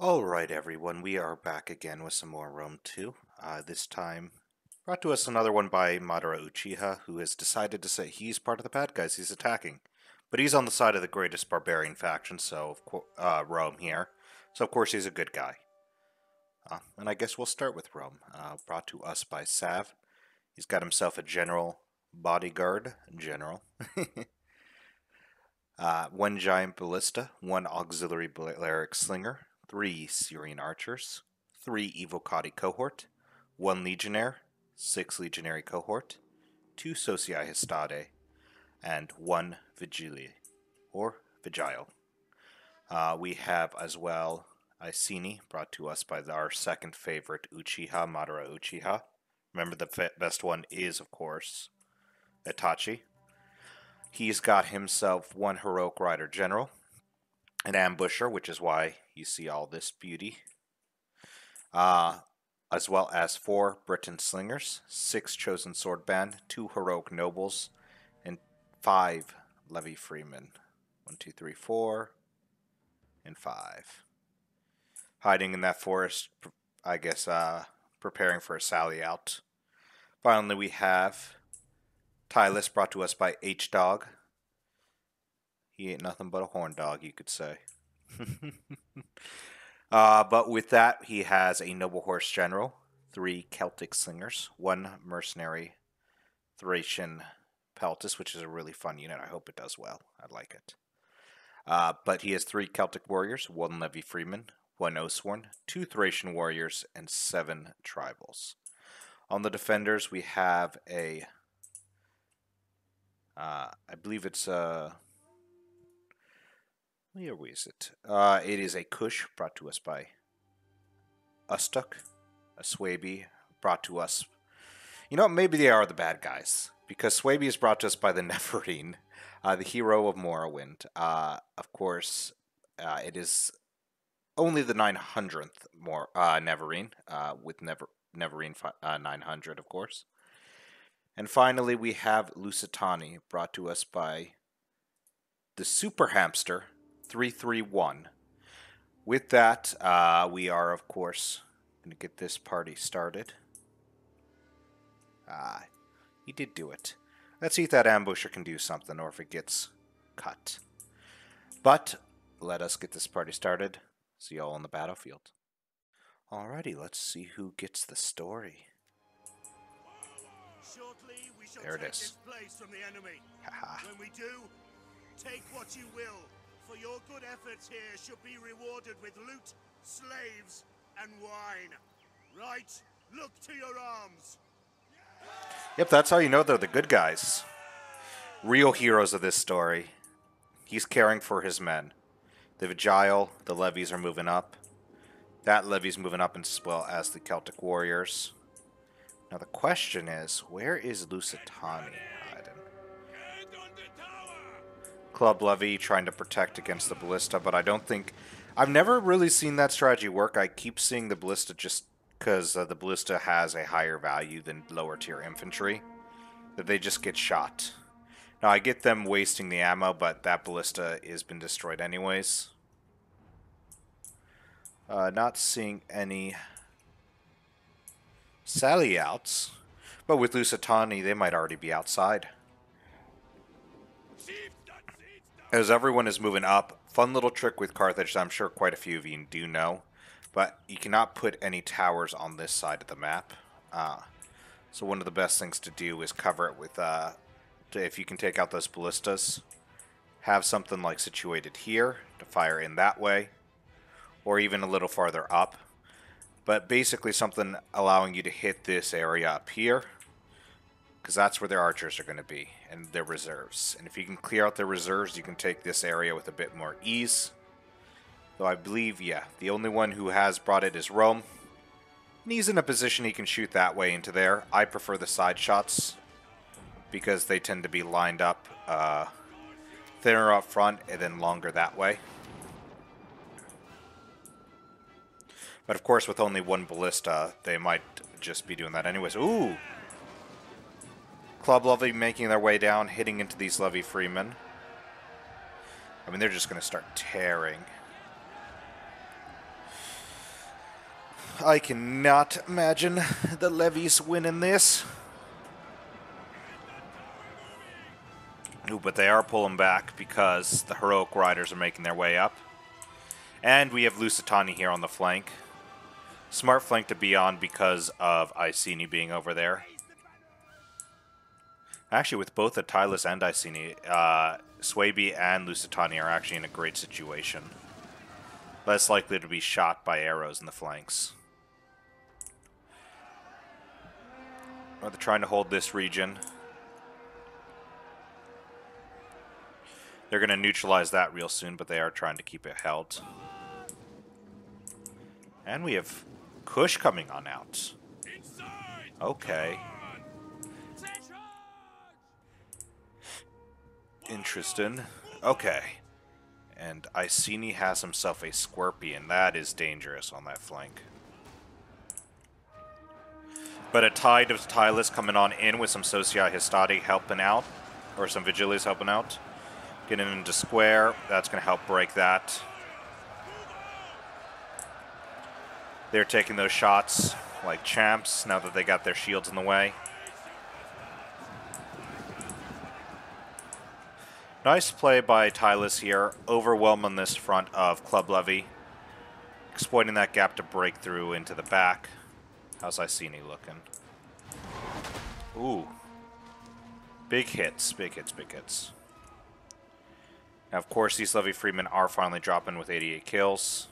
Alright everyone, we are back again with some more Rome 2. This time brought to us another one by Madara Uchiha, who has decided to say he's part of the bad guys he's attacking. But he's on the side of the greatest barbarian faction, so Rome here. So of course he's a good guy. And I guess we'll start with Rome, brought to us by Sav. He's got himself a general bodyguard, one giant ballista, one auxiliary Balearic slinger, 3 Syrian archers, 3 Evocati cohort, 1 legionnaire, 6 legionary cohort, 2 Socii Hastade, and 1 Vigili, or Vigile. We have as well Iceni, brought to us by our second favorite Uchiha, Madara Uchiha. Remember the best one is, of course, Itachi. He's got himself 1 heroic rider general, an ambusher, which is why you see all this beauty, as well as 4 Briton slingers, 6 chosen sword band, 2 heroic nobles, and 5 levy freemen. 1, 2, 3, 4, and 5. Hiding in that forest, I guess, preparing for a sally out. Finally, we have Tylus, brought to us by H-Dog. He ain't nothing but a horn dog, you could say. But with that, he has a noble horse general, 3 Celtic slingers, 1 mercenary Thracian Peltis, which is a really fun unit. I hope it does well. I like it. But he has 3 Celtic warriors, 1 levy freeman, 1 Oathsworn, 2 Thracian warriors, and 7 tribals. On the defenders, we have a I believe it's where is it? It is a Kush, brought to us by Ustuk, a Swaby, brought to us. You know, maybe they are the bad guys, because Swaby is brought to us by the Neferine, the hero of Morrowind. Of course, it is only the 900th Neverine, with Neverine 900, of course. And finally, we have Lusitani, brought to us by the Super Hamster 331. With that, we are, of course, going to get this party started. He did do it. Let's see if that ambusher can do something, or if it gets cut. But let us get this party started. See you all on the battlefield. Alrighty, let's see who gets the story. Shortly, we shall There it take is. this place from the enemy. Haha. When we do, take what you will, for your good efforts here should be rewarded with loot, slaves, and wine. Right? Look to your arms. Yep, that's how you know they're the good guys. Real heroes of this story. He's caring for his men. The Vigile, the levies are moving up. That levy's moving up as well as the Celtic warriors. Now the question is, where is Lusitani hiding? Club Levy trying to protect against the Ballista, but I don't think... I've never really seen that strategy work. I keep seeing the Ballista just because the Ballista has a higher value than lower tier infantry, that they just get shot. Now I get them wasting the ammo, but that Ballista has been destroyed anyways. Not seeing any sally outs, but with Lusitani they might already be outside. As everyone is moving up, fun little trick with Carthage that I'm sure quite a few of you do know, but you cannot put any towers on this side of the map. So one of the best things to do is cover it with, if you can take out those ballistas, have something like situated here to fire in that way, or even a little farther up. But basically something allowing you to hit this area up here, because that's where their archers are going to be, and their reserves. And if you can clear out their reserves, you can take this area with a bit more ease. Though I believe, yeah, the only one who has brought it is Rome. And he's in a position he can shoot that way into there. I prefer the side shots, because they tend to be lined up thinner up front and then longer that way. But of course, with only 1 ballista, they might just be doing that anyways. Ooh! Club Levy making their way down, hitting into these levy freemen. I mean, they're just going to start tearing. I cannot imagine the levies winning this. Ooh, but they are pulling back because the heroic riders are making their way up. And we have Lusitania here on the flank. Smart flank to be on because of Iceni being over there. Actually, with both the Tylus and Iceni, Swaby and Lusitania are actually in a great situation. Less likely to be shot by arrows in the flanks. They're trying to hold this region. They're going to neutralize that real soon, but they are trying to keep it held. And we have Kush coming on out. Okay. Interesting. Okay. And Iceni has himself a Scorpion. That is dangerous on that flank. But a Tide of Tylus coming on in with some Socii Histati helping out. Or some Vigiles helping out. Getting into square. That's going to help break that. They're taking those shots like champs now that they got their shields in the way. Nice play by Tylus here, overwhelming this front of Club Levy, exploiting that gap to break through into the back. How's Iceni looking? Ooh. Big hits, big hits, big hits. Now, of course, these Levy Freemen are finally dropping with 88 kills.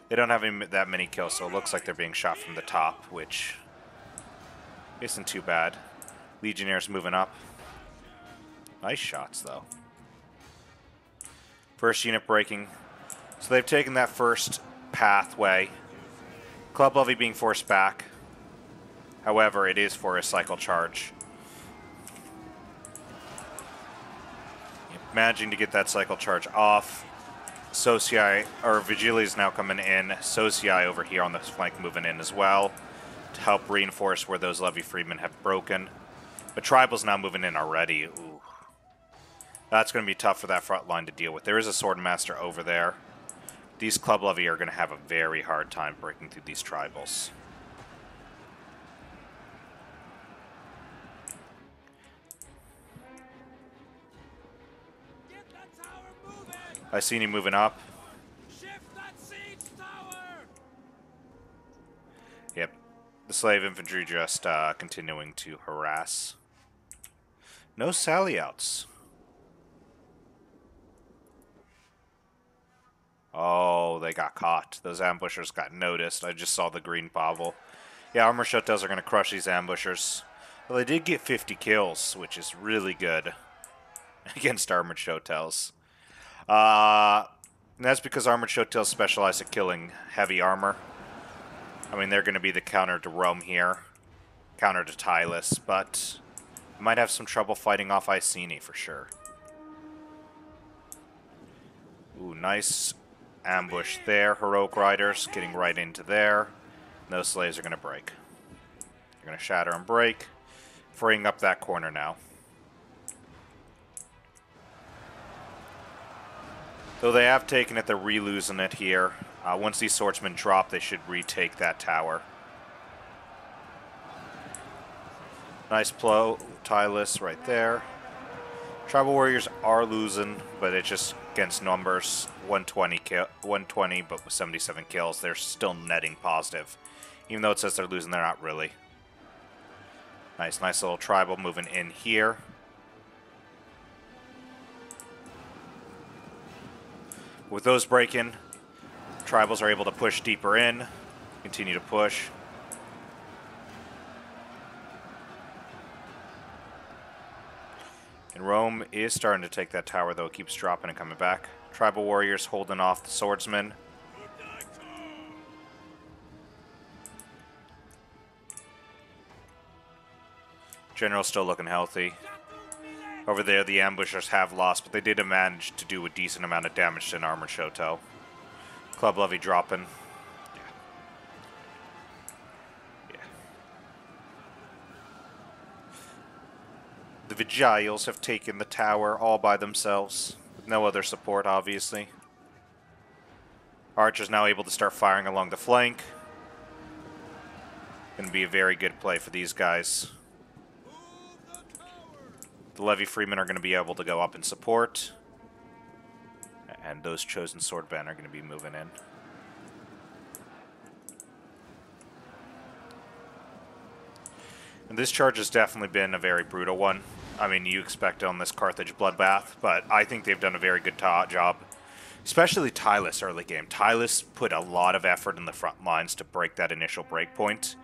They don't have that many kills, so it looks like they're being shot from the top, which isn't too bad. Legionnaires moving up. Nice shots, though. First unit breaking. So they've taken that first pathway. Club Levy being forced back. However, it is for a cycle charge. Managing to get that cycle charge off. Socii, or Vigiles now coming in. Socii over here on this flank moving in as well to help reinforce where those Levy Freemen have broken. But Tribal's now moving in already. Ooh. That's going to be tough for that front line to deal with. There is a Swordmaster over there. These Club Levy are going to have a very hard time breaking through these Tribals. Iceni moving up. Shift that siege tower! Yep. The Slave Infantry just continuing to harass. No sally outs. Oh, they got caught. Those ambushers got noticed. I just saw the green Pavel. Yeah, Armored Shotels are going to crush these ambushers. Well, they did get 50 kills, which is really good against Armored Shotels. And that's because Armored Shotels specialize at killing heavy armor. I mean, they're going to be the counter to Rome here. Counter to Tylus, but might have some trouble fighting off Iceni for sure. Ooh, nice ambush there. Heroic Riders getting right into there. Those slaves are going to break. They're going to shatter and break, freeing up that corner now. Though they have taken it, they're re-losing it here. Once these swordsmen drop, they should retake that tower. Nice blow, Tylus right there. Tribal Warriors are losing, but it's just against numbers. 120, but with 77 kills, they're still netting positive. Even though it says they're losing, they're not really. Nice little tribal moving in here. With those break-in, Tribals are able to push deeper in, continue to push. And Rome is starting to take that tower, though it keeps dropping and coming back. Tribal Warriors holding off the swordsmen. General's still looking healthy. Over there, the ambushers have lost, but they did manage to do a decent amount of damage to an Armored Shotel. Club Levy dropping. Yeah. The Vigiles have taken the tower all by themselves, with no other support, obviously. Archer's now able to start firing along the flank. Going to be a very good play for these guys. The Levy Freemen are going to be able to go up in support. And those Chosen Swordmen are going to be moving in. And this charge has definitely been a very brutal one. I mean, you expect it on this Carthage bloodbath, but I think they've done a very good job. Especially Tylus early game. Tylus put a lot of effort in the front lines to break that initial break point.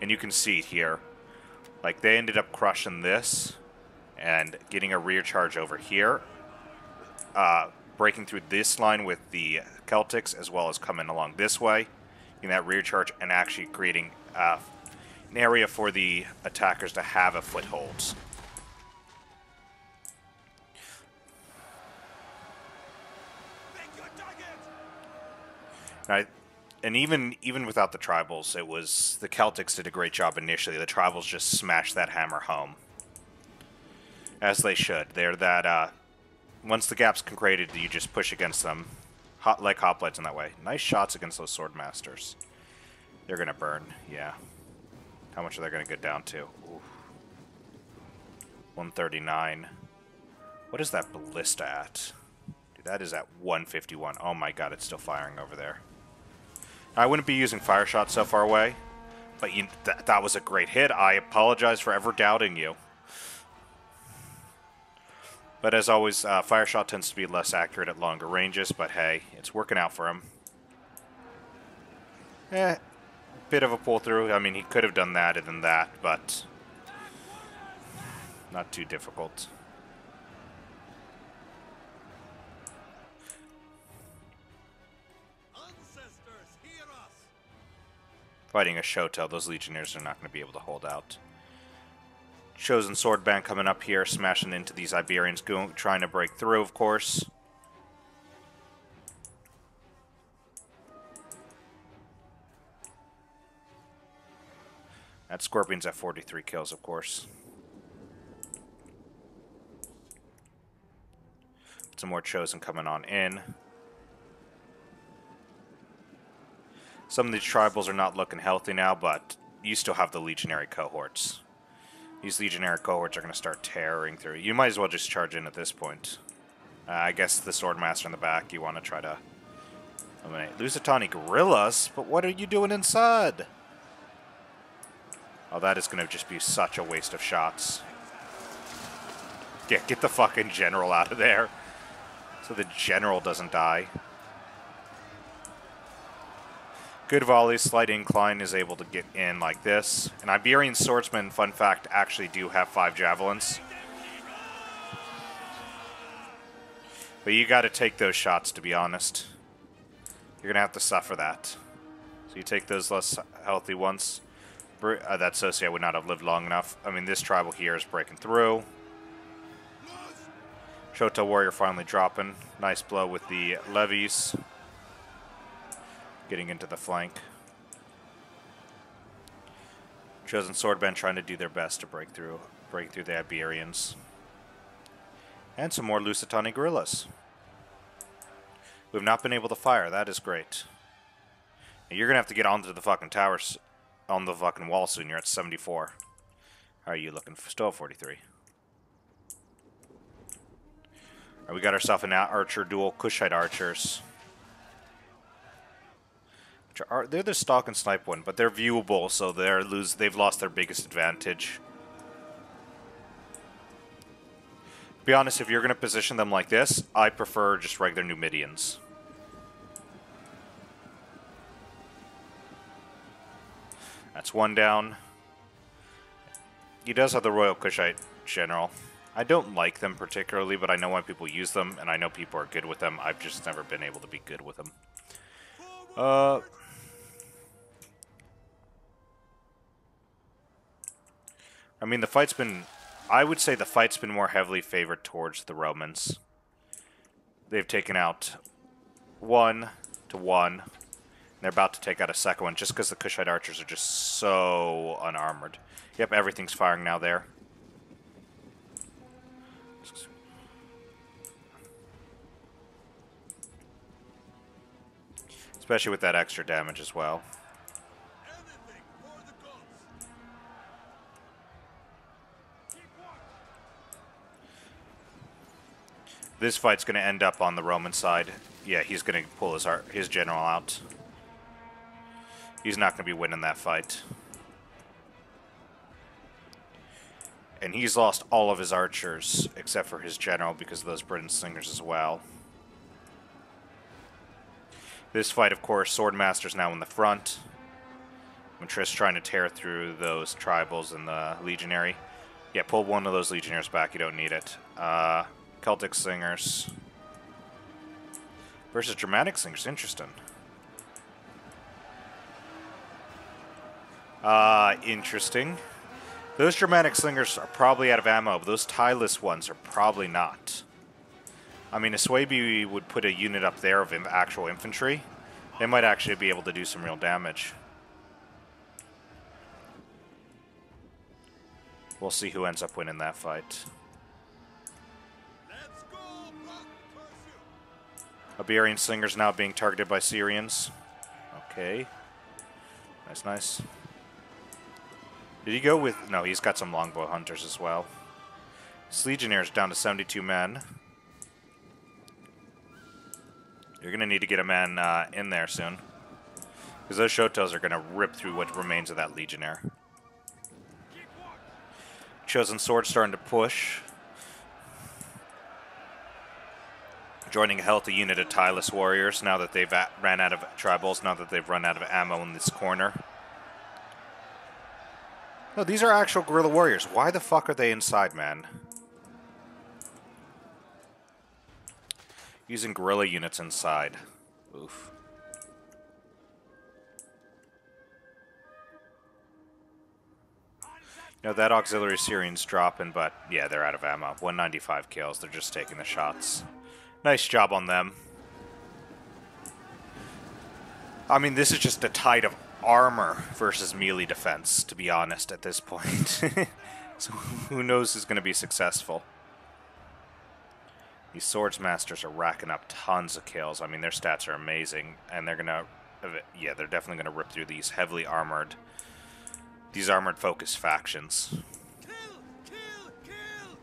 And you can see it here. Like, they ended up crushing this and getting a rear charge over here. Breaking through this line with the Celtics, as well as coming along this way. Getting that rear charge and actually creating an area for the attackers to have a foothold. And even without the Tribals, it was the Celtics did a great job initially. The Tribals just smashed that hammer home, as they should. They're that once the gap's created, you just push against them, like hoplites in that way. Nice shots against those Swordmasters. They're gonna burn, yeah. How much are they gonna get down to? Oof. 139. What is that ballista at? Dude, that is at 151. Oh my god, it's still firing over there. I wouldn't be using fire shots so far away, but that was a great hit. I apologize for ever doubting you. But as always, fire shot tends to be less accurate at longer ranges, but hey, it's working out for him. Bit of a pull through. I mean, he could have done that and then that, but not too difficult. Fighting a Shoto, those Legionnaires are not going to be able to hold out. Chosen Swordband coming up here, smashing into these Iberians, trying to break through, of course. That Scorpion's at 43 kills, of course. Some more Chosen coming on in. Some of these tribals are not looking healthy now, but you still have the Legionary cohorts. These Legionary cohorts are going to start tearing through. You might as well just charge in at this point. I guess the Swordmaster in the back, you want to try to eliminate. Lusitani Guerrillas? But what are you doing inside? Oh, that is going to just be such a waste of shots. Yeah, get the fucking General out of there. So the General doesn't die. Good volleys, slight incline is able to get in like this. And Iberian swordsmen, fun fact, actually do have 5 javelins. But you got to take those shots, to be honest. You're going to have to suffer that. So you take those less healthy ones. That Socia would not have lived long enough. I mean, this tribal here is breaking through. Shoto Warrior finally dropping. Nice blow with the levies. Getting into the flank. Chosen Swordband trying to do their best to break through the Iberians. And some more Lusitani Guerrillas. We've not been able to fire. That is great. Now you're going to have to get onto the fucking towers, on the fucking wall soon. You're at 74. How are you looking? Still 43. Right, we got ourselves an archer duel. Kushite archers. They're the stalk and snipe one, but they're viewable, so they've lost their biggest advantage. To be honest, if you're going to position them like this, I prefer just regular Numidians. That's one down. He does have the Royal Kushite General. I don't like them particularly, but I know why people use them, and I know people are good with them. I've just never been able to be good with them. I mean, the fight's been... I would say the fight's been more heavily favored towards the Romans. They've taken out 1 to 1. And they're about to take out a second one just because the Kushite archers are just so unarmored. Yep, everything's firing now there. Especially with that extra damage as well. Anything for the gods. This fight's going to end up on the Roman side. Yeah, he's going to pull his general out. He's not going to be winning that fight. And he's lost all of his archers, except for his general, because of those Britain slingers as well. This fight, of course, Swordmaster's now in the front. Matrice trying to tear through those tribals and the legionary. Yeah, pull one of those legionnaires back, you don't need it. Celtic slingers versus Germanic slingers, interesting. Interesting. Those Germanic slingers are probably out of ammo, but those tieless ones are probably not. I mean, Aswabi would put a unit up there of actual infantry. They might actually be able to do some real damage. We'll see who ends up winning that fight. Let's go, Black Pursuit. Iberian slingers now being targeted by Syrians. Okay. Nice, nice. Did he go with... No, he's got some longbow hunters as well. His legionnaires down to 72 men. You're going to need to get a man in there soon. Because those Shotos are going to rip through what remains of that legionnaire. Chosen Sword starting to push. Joining a healthy unit of Tieless warriors now that they've ran out of tribals, now that they've run out of ammo in this corner. No, these are actual guerrilla warriors. Why the fuck are they inside, man? Using guerrilla units inside. Oof. You know, that auxiliary Syrian's dropping, but yeah, they're out of ammo. 195 kills. They're just taking the shots. Nice job on them. I mean, this is just a tide of armor versus melee defense, to be honest, at this point. So who knows who's going to be successful. These Swordsmasters are racking up tons of kills. I mean, their stats are amazing, and they're going to... Yeah, they're definitely going to rip through these heavily armored... These armored-focused factions. Kill! Kill! Kill!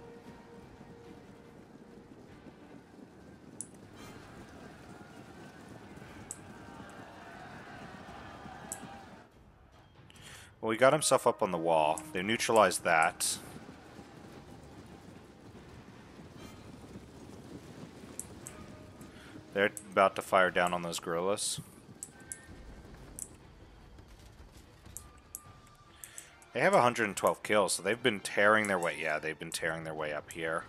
Well, he got himself up on the wall. They neutralized that. They're about to fire down on those guerrillas. They have 112 kills, so they've been tearing their way. Yeah, they've been tearing their way up here.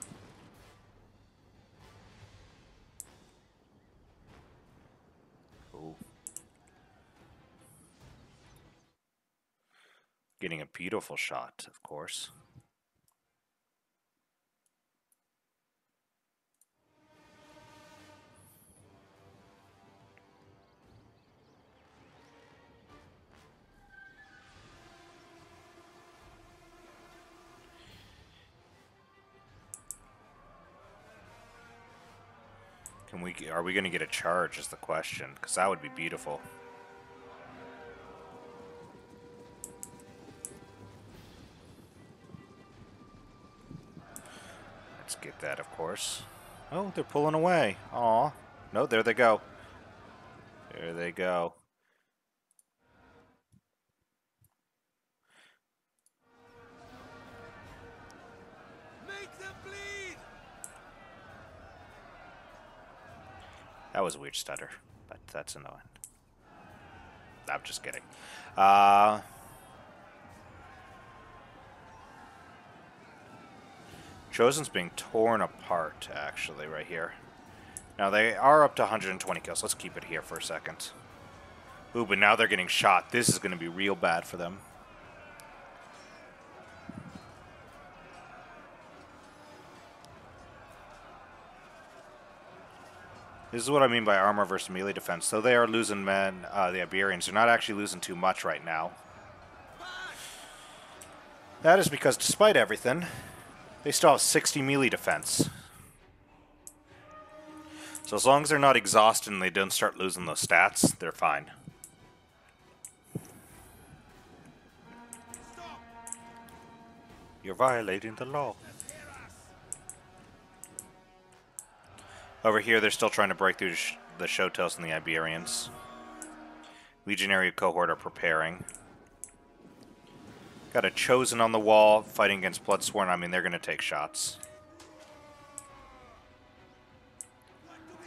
Ooh. Getting a beautiful shot, of course. Are we going to get a charge is the question, because that would be beautiful. Let's get that, of course. Oh, they're pulling away. Aw. No, there they go. There they go. Make them bleed! That was a weird stutter, but that's annoying. I'm just kidding. Chosen's being torn apart, actually, right here. Now, they are up to 120 kills. Let's keep it here for a second. Ooh, but now they're getting shot. This is going to be real bad for them. This is what I mean by armor versus melee defense. So they are losing men, the Iberians. They're not actually losing too much right now. That is because, despite everything, they still have 60 melee defense. So as long as they're not exhausted and they don't start losing those stats, they're fine. You're violating the law. Over here, they're still trying to break through the Shotos and the Iberians. Legionary cohort are preparing. Got a Chosen on the wall, fighting against Bloodsworn. I mean, they're going to take shots.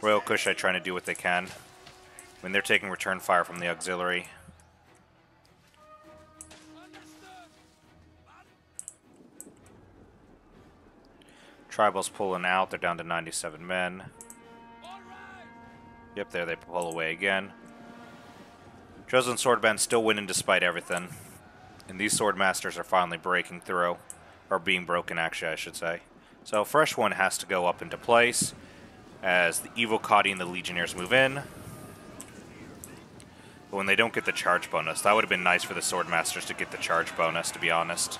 Royal Kushite trying to do what they can. I mean, they're taking return fire from the auxiliary. Tribal's pulling out. They're down to 97 men. Yep, there they pull away again. Chosen Swordband still winning despite everything. And these Swordmasters are finally breaking through. Or being broken, actually, I should say. So, fresh one has to go up into place as the Evocati and the Legionnaires move in. But when they don't get the charge bonus, that would have been nice for the Swordmasters to get the charge bonus, to be honest.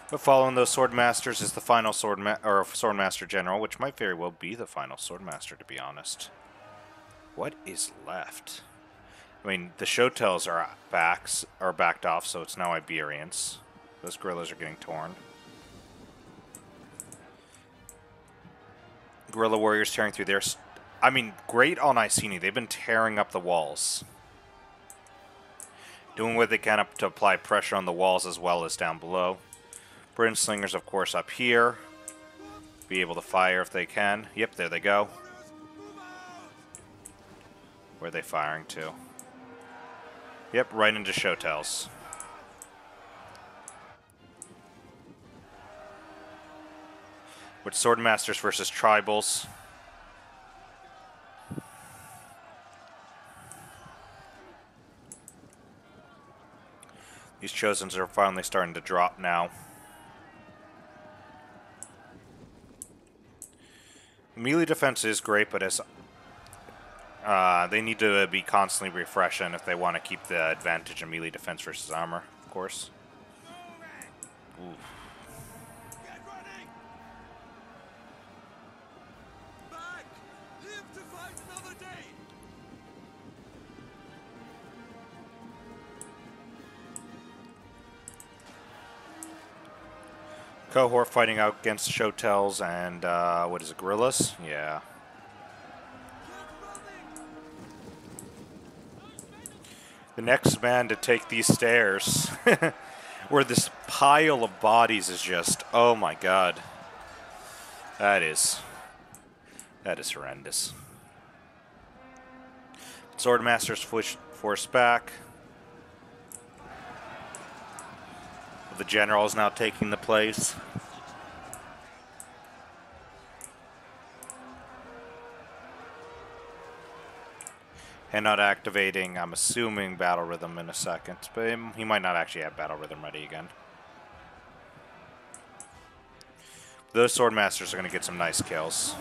But following those Swordmasters is the final Swordmaster General, which might very well be the final Swordmaster, to be honest. What is left? I mean, the Shotos are backed off, so it's now Iberians. Those guerrillas are getting torn. Guerrilla warriors tearing through their... I mean, great on Iceni. They've been tearing up the walls. Doing what they can to apply pressure on the walls as well as down below. Bryn Slingers, of course, up here. Be able to fire if they can. Yep, there they go. Where are they firing to? Yep, right into Shotels. With Swordmasters versus Tribals. These Chosens are finally starting to drop now. Melee defense is great, but as they need to be constantly refreshing if they want to keep the advantage in melee defense versus armor, of course. Ooh. Cohort fighting out against Shotels and, what is it, Guerrillas? Yeah. The next man to take these stairs, where this pile of bodies is just, oh my god. That is horrendous. Swordmasters force back. The general is now taking the place. And not activating, I'm assuming, Battle Rhythm in a second. But he might not actually have Battle Rhythm ready again. Those Swordmasters are going to get some nice kills.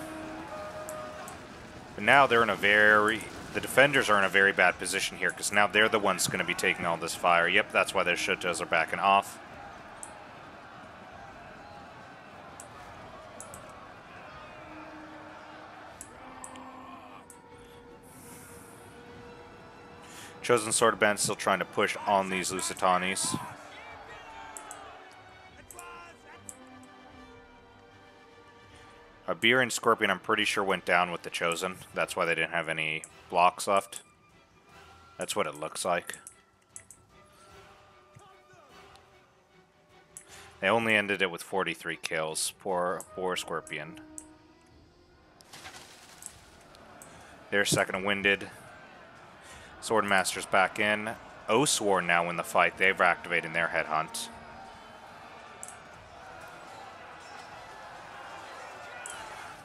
But now they're in a very... The defenders are in a very bad position here, because now they're the ones going to be taking all this fire. Yep, that's why their Shotos are backing off. Chosen Swordband still trying to push on these Lusitanis. Iberian Scorpion, I'm pretty sure, went down with the Chosen. That's why they didn't have any blocks left. That's what it looks like. They only ended it with 43 kills. Poor Scorpion. They're second winded. Swordmasters back in. Oathsworn now in the fight. They've activated their headhunt.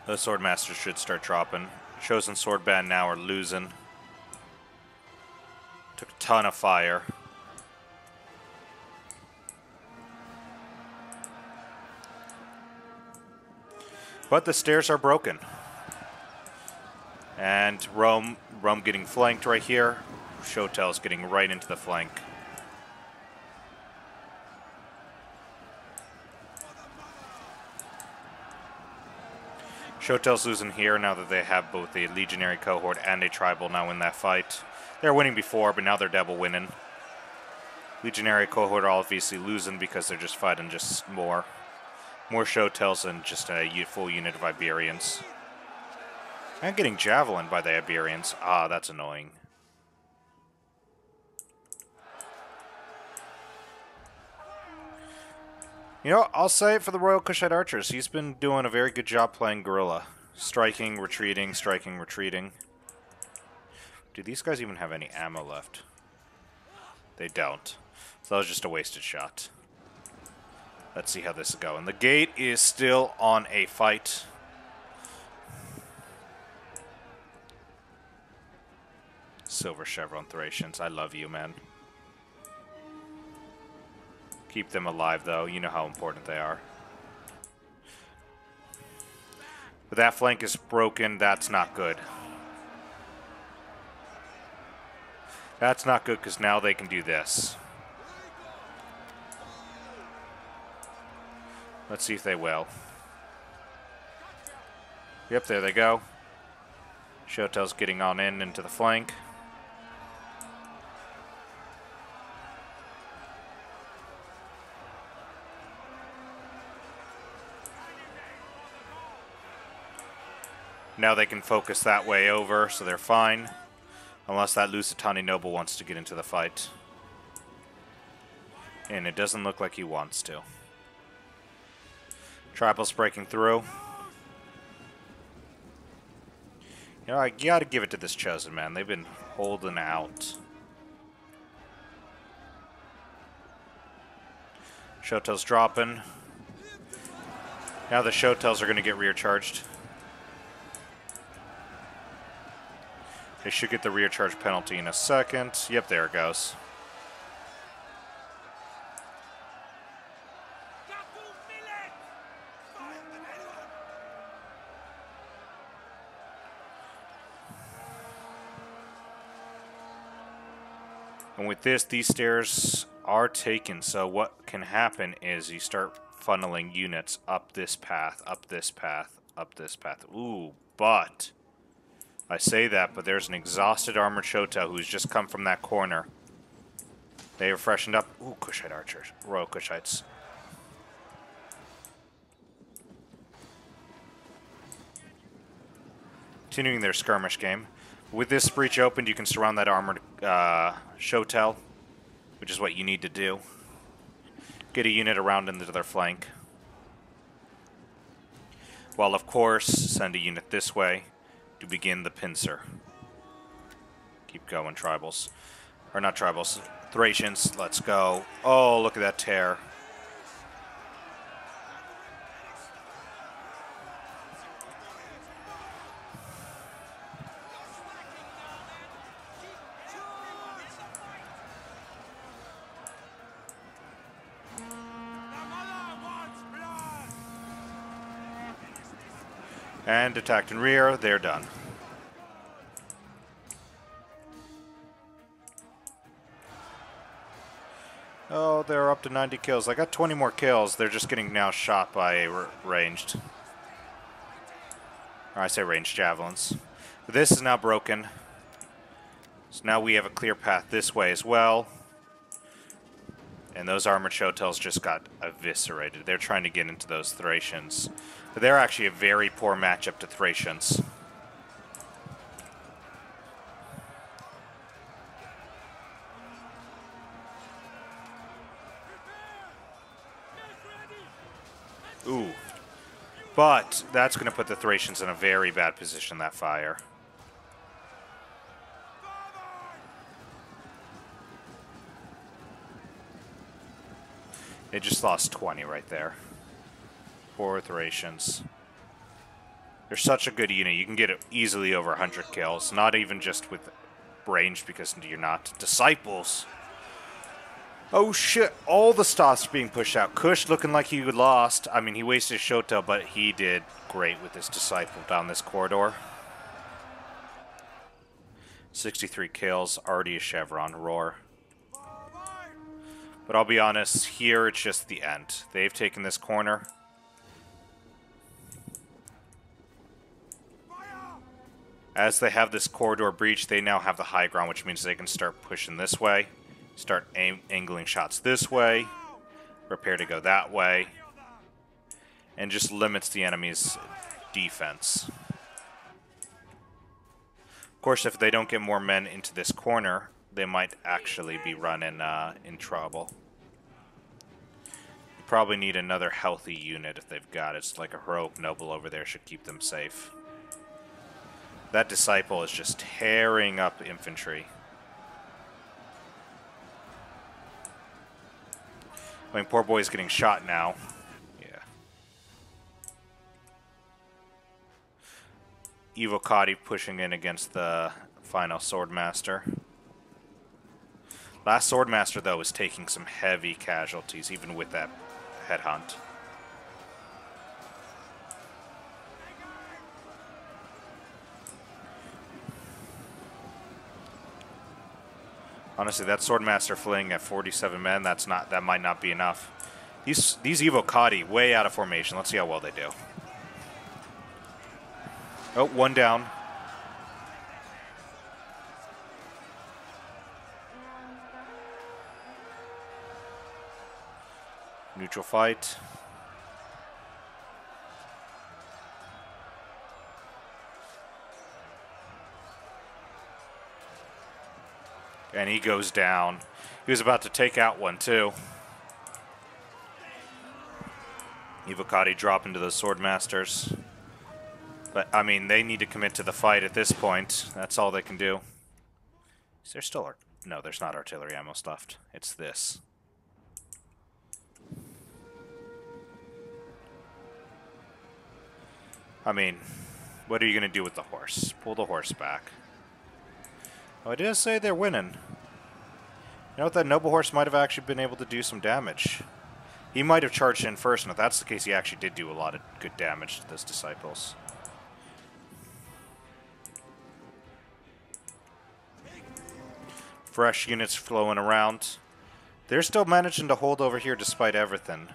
Those Swordmasters should start dropping. Chosen Swordband now are losing. Took a ton of fire. But the stairs are broken. And Rome getting flanked right here. Shotel's getting right into the flank. Shotel's losing here now that they have both a legionary cohort and a tribal now in that fight. They were winning before, but now they're double winning. Legionary cohort are obviously losing because they're just fighting just more. More Shotels than just a full unit of Iberians. And getting javelin by the Iberians. Ah, that's annoying. You know, I'll say it for the Royal Kushite Archers. He's been doing a very good job playing guerrilla. Striking, retreating, striking, retreating. Do these guys even have any ammo left? They don't. So that was just a wasted shot. Let's see how this is going. The gate is still on a fight. Silver Chevron Thracians, I love you, man. Keep them alive, though. You know how important they are. But that flank is broken. That's not good. That's not good, because now they can do this. Let's see if they will. Yep, there they go. Shotel's getting on into the flank. Now they can focus that way over, so they're fine. Unless that Lusitani noble wants to get into the fight. And it doesn't look like he wants to. Tribal's breaking through. You know, I gotta give it to this Chosen Man. They've been holding out. Shotel's dropping. Now the Shotels are gonna get rear charged. They should get the rear charge penalty in a second. Yep, there it goes. And with this, these stairs are taken. So what can happen is you start funneling units up this path, up this path, up this path. Ooh, but... I say that, but there's an exhausted armored Shotel who's just come from that corner. They are freshened up. Ooh, Kushite archers. Royal Kushites. Continuing their skirmish game. With this breach opened, you can surround that armored Shotel, which is what you need to do. Get a unit around into their flank. While, of course, send a unit this way to begin the pincer. Keep going, tribals. Or not tribals, Thracians. Let's go. Oh, look at that tear. And attacked in rear, they're done. Oh, they're up to 90 kills. I got 20 more kills. They're just getting now shot by ranged. Or I say ranged javelins. But this is now broken. So now we have a clear path this way as well. And those armored Shotels just got eviscerated. They're trying to get into those Thracians. But they're actually a very poor matchup to Thracians. Ooh. But that's going to put the Thracians in a very bad position, that fire. They just lost 20 right there. Poor Thracians. They're such a good unit. You can get it easily over 100 kills. Not even just with ranged, because you're not. Disciples. Oh shit, all the stops being pushed out. Kush looking like he lost. I mean, he wasted Shota, but he did great with his Disciple down this corridor. 63 kills, already a Chevron roar. But I'll be honest, here it's just the end. They've taken this corner. As they have this corridor breach, they now have the high ground, which means they can start pushing this way. Start angling shots this way. Prepare to go that way. And just limits the enemy's defense. Of course, if they don't get more men into this corner, they might actually be running in trouble. You probably need another healthy unit if they've got it. It's like a heroic noble over there should keep them safe. That Disciple is just tearing up infantry. I mean, poor boy's getting shot now. Yeah. Evocati pushing in against the final Swordmaster. Last Swordmaster, though, is taking some heavy casualties, even with that headhunt. Honestly, that Swordmaster fleeing at 47 men, that might not be enough. These Evocati way out of formation. Let's see how well they do. Oh, one down. Neutral fight. And he goes down. He was about to take out one, too. Evocati drop into the Swordmasters. But, I mean, they need to commit to the fight at this point. That's all they can do. Is there still... No, there's not artillery ammo left. It's this. I mean, what are you going to do with the horse? Pull the horse back. Oh, it does say they're winning. You know what? That noble horse might have actually been able to do some damage. He might have charged in first, and if that's the case, he actually did do a lot of good damage to those Disciples. Fresh units flowing around. They're still managing to hold over here despite everything.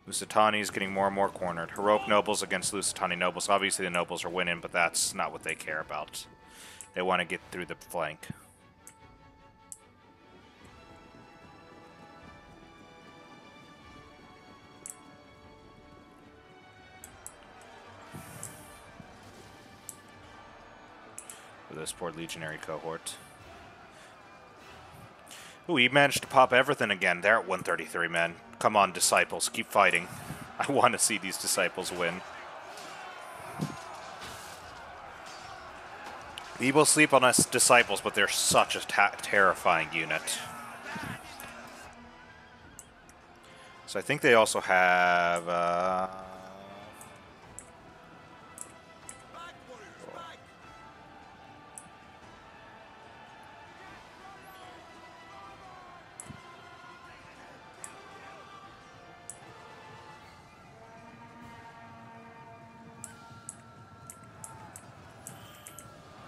Lusitani is getting more and more cornered. Heroic nobles against Lusitani nobles. Obviously the nobles are winning, but that's not what they care about. They want to get through the flank. For this poor legionary cohort. Ooh, he managed to pop everything again. They're at 133 men. Come on, Disciples, keep fighting. I want to see these Disciples win. Evil sleep on us Disciples, but they're such a terrifying unit. So I think they also have...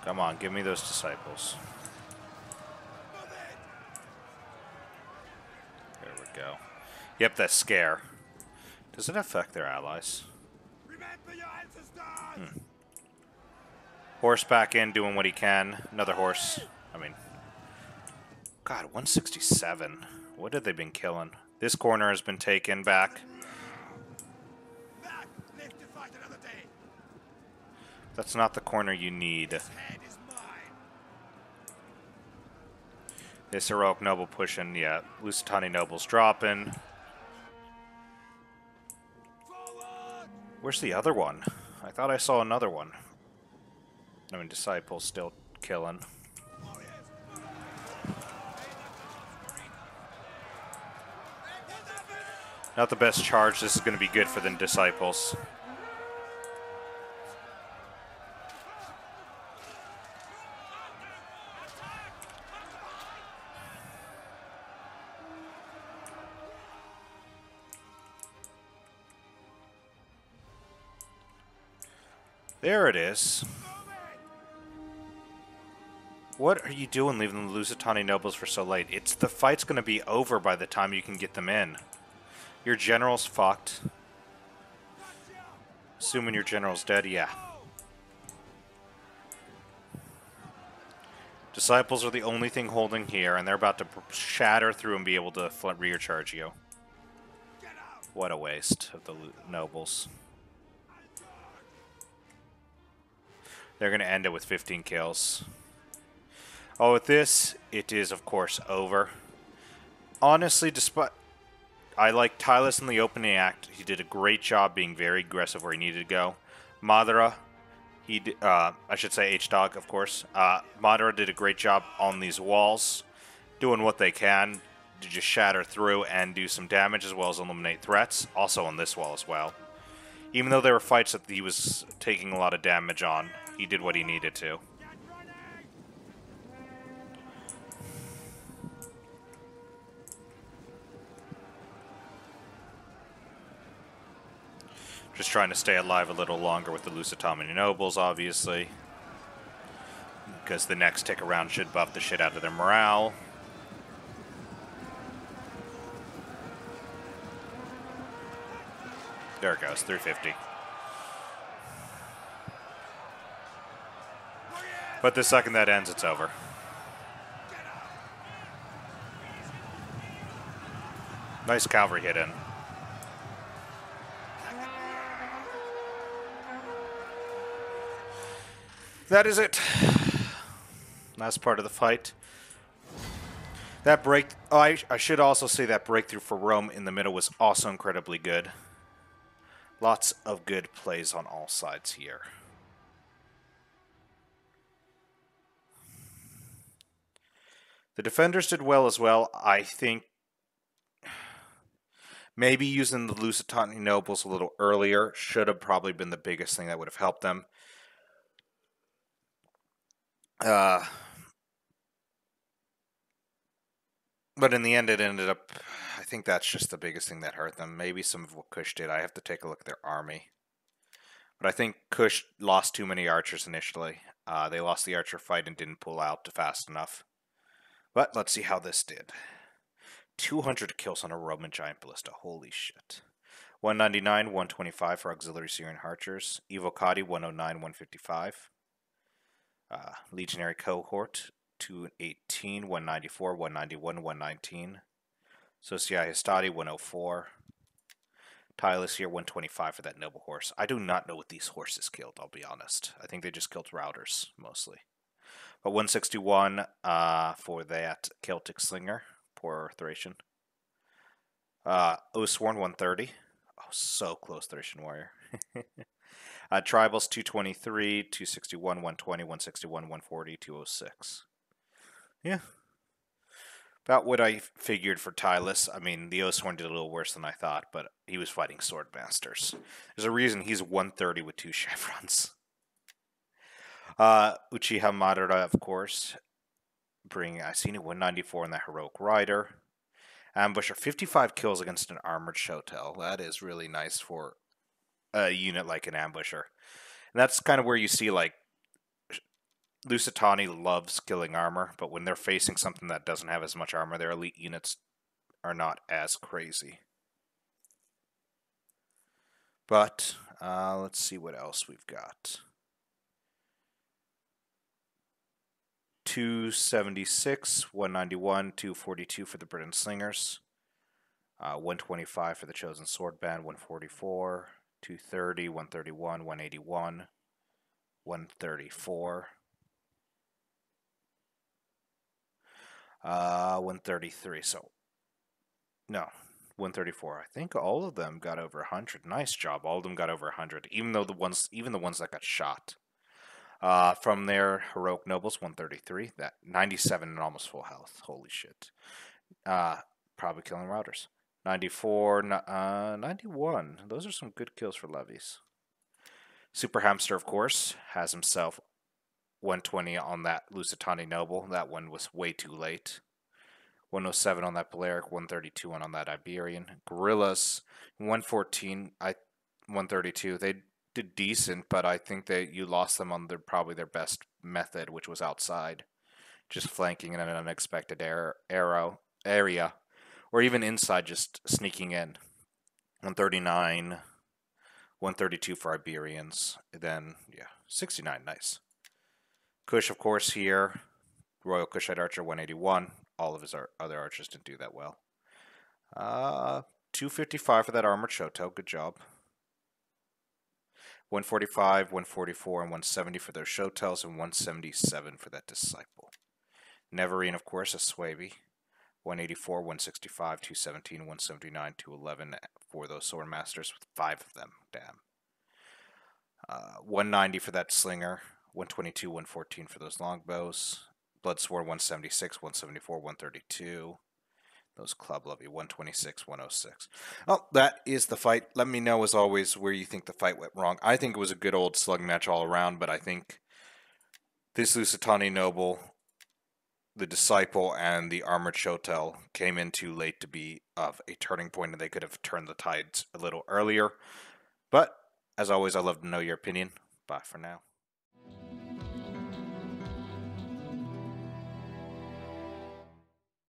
Come on, give me those Disciples. There we go. Yep, that scare. Does it affect their allies? Horse back in, doing what he can. Another horse. I mean, God, 167. What have they been killing? This corner has been taken back. That's not the corner you need. This heroic noble pushing, yeah. Lusitani nobles dropping. Where's the other one? I thought I saw another one. I mean, Disciples still killing. Not the best charge. This is going to be good for the Disciples. There it is. What are you doing leaving the Lusitani nobles for so late? The fight's going to be over by the time you can get them in. Your general's fucked. Assuming your general's dead, yeah. Disciples are the only thing holding here, and they're about to shatter through and be able to rear charge you. What a waste of the nobles. They're going to end it with 15 kills. Oh, with this, it is, of course, over. Honestly, despite... I like Tylus in the opening act. He did a great job being very aggressive where he needed to go. Madara, I should say H-Dog, of course. Madara did a great job on these walls, doing what they can to just shatter through and do some damage as well as eliminate threats. Also on this wall as well. Even though there were fights that he was taking a lot of damage on, he did what he needed to. Just trying to stay alive a little longer with the Lusitani nobles, obviously. Because the next tick around should buff the shit out of their morale. There it goes, 350. But the second that ends, it's over. Nice cavalry hit in. That is it. Last part of the fight. That break... Oh, I should also say that breakthrough for Rome in the middle was also incredibly good. Lots of good plays on all sides here. The defenders did well as well. I think maybe using the Lusitani nobles a little earlier should have probably been the biggest thing that would have helped them. But in the end, it ended up... I think that's just the biggest thing that hurt them. Maybe some of what Kush did. I have to take a look at their army. But I think Kush lost too many archers initially. They lost the archer fight and didn't pull out fast enough. But let's see how this did. 200 kills on a Roman giant ballista. Holy shit. 199, 125 for auxiliary Syrian archers. Evocati, 109, 155. Legionary cohort, 218, 194, 191, 119. Sociai Hastati, 104. Tylus here, 125 for that noble horse. I do not know what these horses killed, I'll be honest. I think they just killed routers, mostly. But 161 for that Celtic slinger. Poor Thracian. Oathsworn, 130. Oh, so close, Thracian warrior. Tribals, 223, 261, 120, 161, 140, 206. Yeah. About what I figured for Tylus. I mean, the Oathsworn did a little worse than I thought, but he was fighting sword masters. There's a reason he's 130 with 2 chevrons. Uchiha Madara, of course, bringing Iceni 194 in the Heroic Rider. Ambusher, 55 kills against an armored Shotel. That is really nice for a unit like an Ambusher. And that's kind of where you see, like, Lusitani loves killing armor, but when they're facing something that doesn't have as much armor, their elite units are not as crazy. But, let's see what else we've got. 276, 191, 242 for the Britain Slingers. 125 for the Chosen Sword Band, 144, 230, 131, 181, 134. 133, so, no, 134. I think all of them got over 100. Nice job. All of them got over 100, even the ones that got shot. From their Heroic Nobles, 133. That 97 and almost full health. Holy shit. Probably killing routers. 94, 91. Those are some good kills for levies. Super Hamster, of course, has himself 120 on that Lusitani Noble. That one was way too late. 107 on that Balearic, 132 on that Iberian. Guerrillas, 114, 132. They did decent, but I think that you lost them on probably their best method, which was outside, just flanking in an unexpected area, or even inside, just sneaking in. 139, 132 for Iberians, then yeah, 69, nice. Kush, of course, here. Royal Kushite Archer 181. All of his other archers didn't do that well. 255 for that armored Shoto. Good job. 145, 144, and 170 for those Shotels, and 177 for that Disciple. Neverine, of course, a Swaby. 184, 165, 217, 179, 211 for those Swordmasters, with 5 of them. Damn. 190 for that Slinger. 122, 114 for those Longbows. Bloodsword 176, 174, 132. Those Club Levy 126, 106. Well, that is the fight. Let me know, as always, where you think the fight went wrong. I think it was a good old slug match all around, but I think this Lusitani Noble, the Disciple, and the Armored Shotel came in too late to be of a turning point, and they could have turned the tides a little earlier. But, as always, I'd love to know your opinion. Bye for now.